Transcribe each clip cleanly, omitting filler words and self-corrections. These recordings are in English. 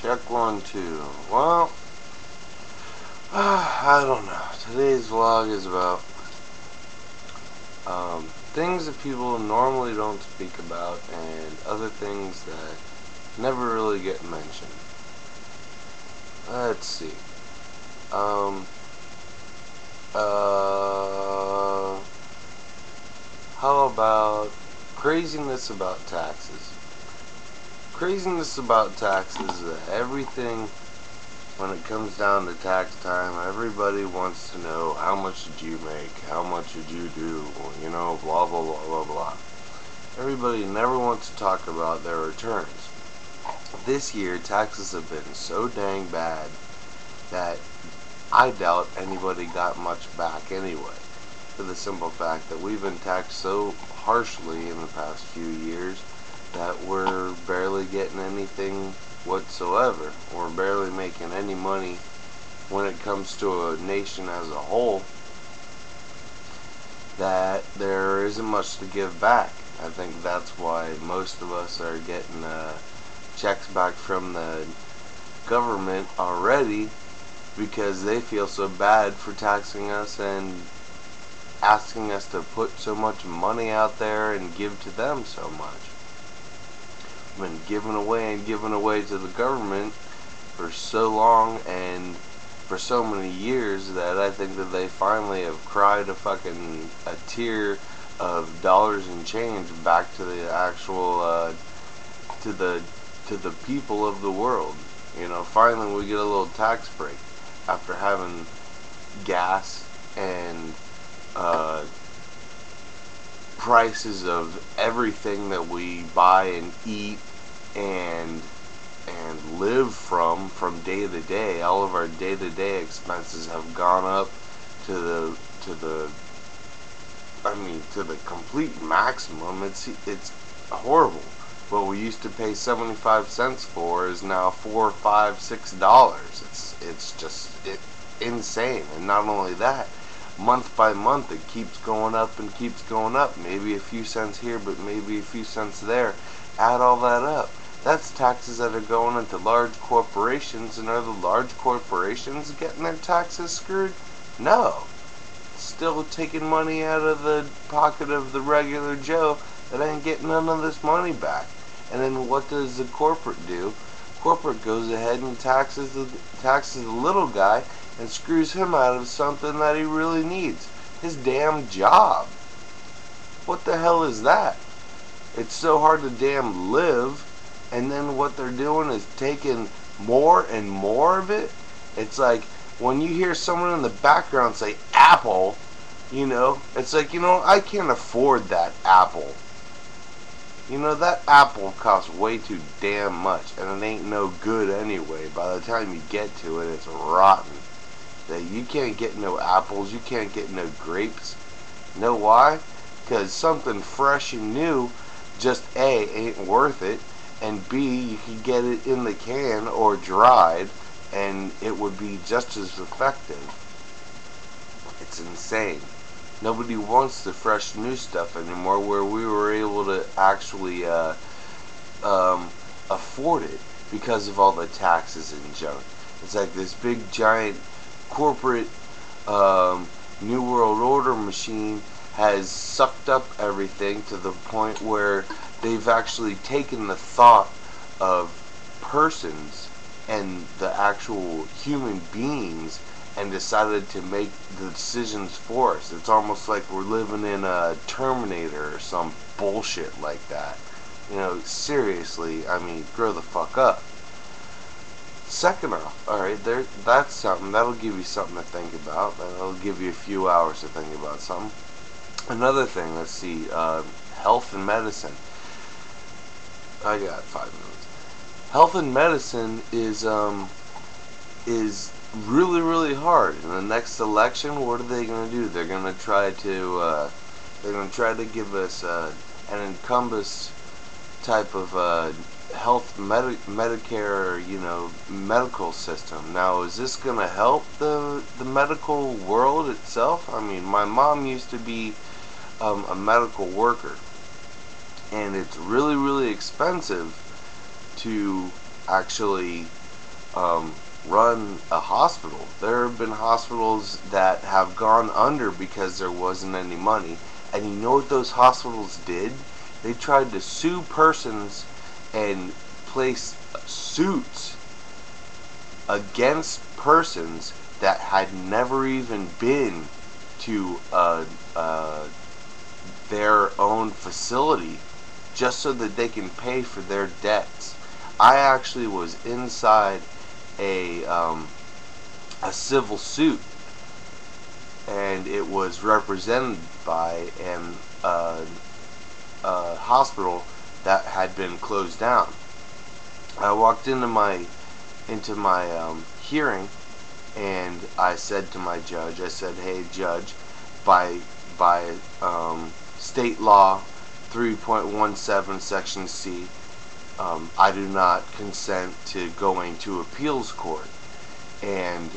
Check 1, 2. Well, I don't know. Today's vlog is about things that people normally don't speak about and other things that never really get mentioned. Let's see. How about craziness about taxes? Craziness about taxes is that everything, when it comes down to tax time, everybody wants to know how much did you make, how much did you do, you know, blah, blah, blah, blah, blah. Everybody never wants to talk about their returns. This year, taxes have been so dang bad that I doubt anybody got much back anyway, for the simple fact that we've been taxed so harshly in the past few years that we're barely getting anything whatsoever. We're barely making any money when it comes to a nation as a whole, that there isn't much to give back. I think that's why most of us are getting checks back from the government already, because they feel so bad for taxing us and asking us to put so much money out there and give to them so much. We've been giving away and giving away to the government for so long and for so many years that I think that they finally have cried a tear of dollars and change back to the actual to the people of the world. You know, finally we get a little tax break after having gas and prices of everything that we buy and eat and live from day to day. All of our day-to-day expenses have gone up to the complete maximum. It's horrible. What we used to pay 75 cents for is now $4, $5, $6. It's insane. And not only that, month by month it keeps going up and keeps going up. Maybe a few cents here, but maybe a few cents there. Add all that up. That's taxes that are going into large corporations. And are the large corporations getting their taxes screwed? No. Still taking money out of the pocket of the regular Joe that ain't getting none of this money back. And then what does the corporate do? Corporate goes ahead and taxes the little guy and screws him out of something that he really needs. His damn job. What the hell is that? It's so hard to damn live, and then what they're doing is taking more and more of it. It's like when you hear someone in the background say apple, you know, it's like, you know, I can't afford that apple. You know, that apple costs way too damn much, and it ain't no good anyway. By the time you get to it, it's rotten. That you can't get no apples, you can't get no grapes. Know why? Because something fresh and new just A, ain't worth it, and B, you can get it in the can or dried, and it would be just as effective. It's insane. Nobody wants the fresh new stuff anymore, where we were able to actually afford it because of all the taxes and junk. It's like this big giant corporate New World Order machine has sucked up everything to the point where they've actually taken the thought of persons and the actual human beings and decided to make the decisions for us. It's almost like we're living in a Terminator or some bullshit like that. You know, seriously, I mean, grow the fuck up. Second off, alright, that's something. That'll give you something to think about. That'll give you a few hours to think about something. Another thing, let's see, health and medicine. I got 5 minutes. Health and medicine is really, really hard. In the next election, what are they going to do? They're going to try to give us an encompass type of health Medicare, you know, medical system. Now, is this going to help the medical world itself? I mean, my mom used to be a medical worker, and it's really, really expensive to actually run a hospital. There have been hospitals that have gone under because there wasn't any money. And you know what those hospitals did? They tried to sue persons and place suits against persons that had never even been to their own facility, just so that they can pay for their debts. I actually was inside a civil suit, and it was represented by an hospital that had been closed down. I walked into my hearing, and I said to my judge, I said, "Hey, judge, by state law 3.17 section C, I do not consent to going to appeals court." And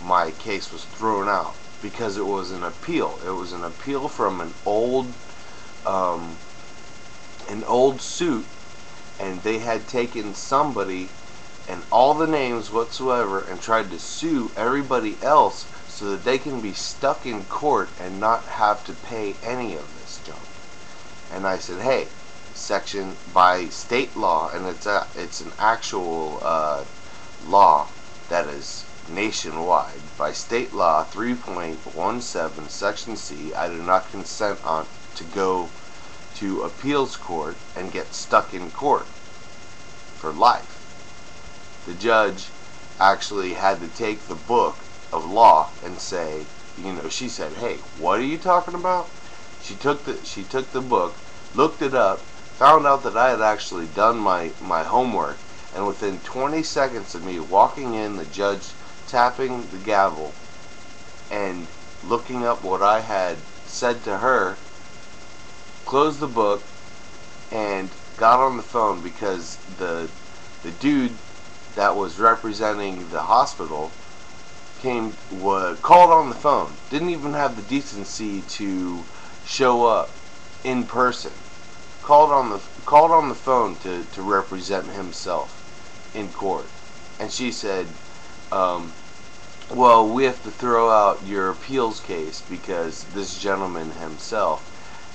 my case was thrown out because it was an appeal. It was an appeal from an old suit, and they had taken somebody and all the names whatsoever and tried to sue everybody else so that they can be stuck in court and not have to pay any of this junk. And I said, hey, section by state law, and it's an actual law that is nationwide. By state law 3.17 section C, I do not consent to go to appeals court and get stuck in court for life. The judge actually had to take the book of law and say, she said, "Hey, what are you talking about?" She took the book, looked it up, found out that I had actually done my homework, and within 20 seconds of me walking in, the judge tapping the gavel and looking up what I had said to her, closed the book and got on the phone, because the dude that was representing the hospital called on the phone. Didn't even have the decency to show up in person. Called on the phone to represent himself in court. And she said, well, we have to throw out your appeals case because this gentleman himself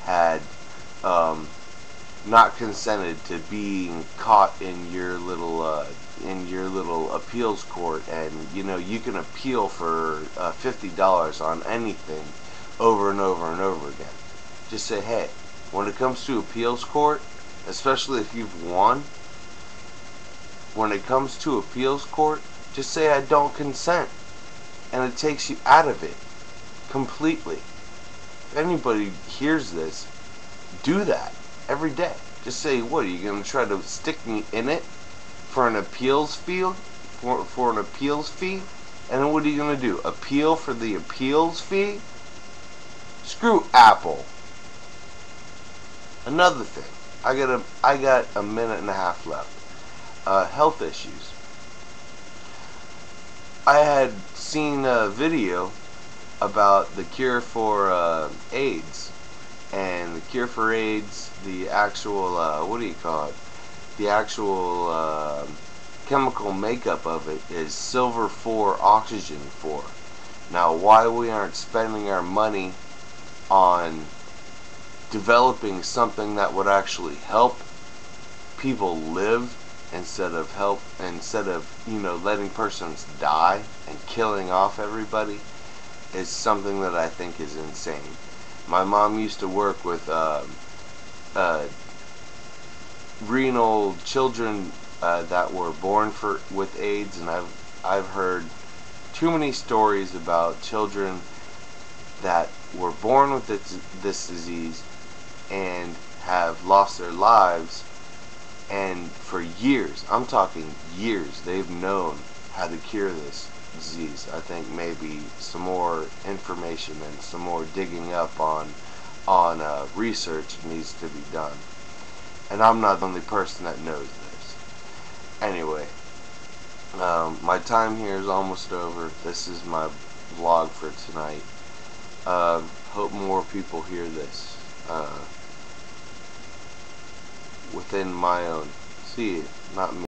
had not consented to being caught in your little appeals court, and you can appeal for $50 on anything over and over and over again. Just say, hey, when it comes to appeals court, especially if you've won, when it comes to appeals court, just say I don't consent, and it takes you out of it completely. If anybody hears this, do that every day. Just say, what, are you going to try to stick me in it for an appeals fee? For an appeals fee? And then what are you going to do? Appeal for the appeals fee? Screw Apple. Another thing. I got a minute and a half left. Health issues. I had seen a video about the cure for AIDS. And the cure for AIDS, the actual, what do you call it? The actual chemical makeup of it is silver 4, oxygen 4. Now, why we aren't spending our money on developing something that would actually help people live instead of letting persons die and killing off everybody, is something that I think is insane. My mom used to work with renal children that were born with AIDS, and I've heard too many stories about children that were born with this disease and have lost their lives, and for years, I'm talking years, they've known how to cure this disease. I think maybe some more information and some more digging up on research needs to be done. And I'm not the only person that knows this. Anyway, my time here is almost over. This is my vlog for tonight. Hope more people hear this within my own. See you, not me.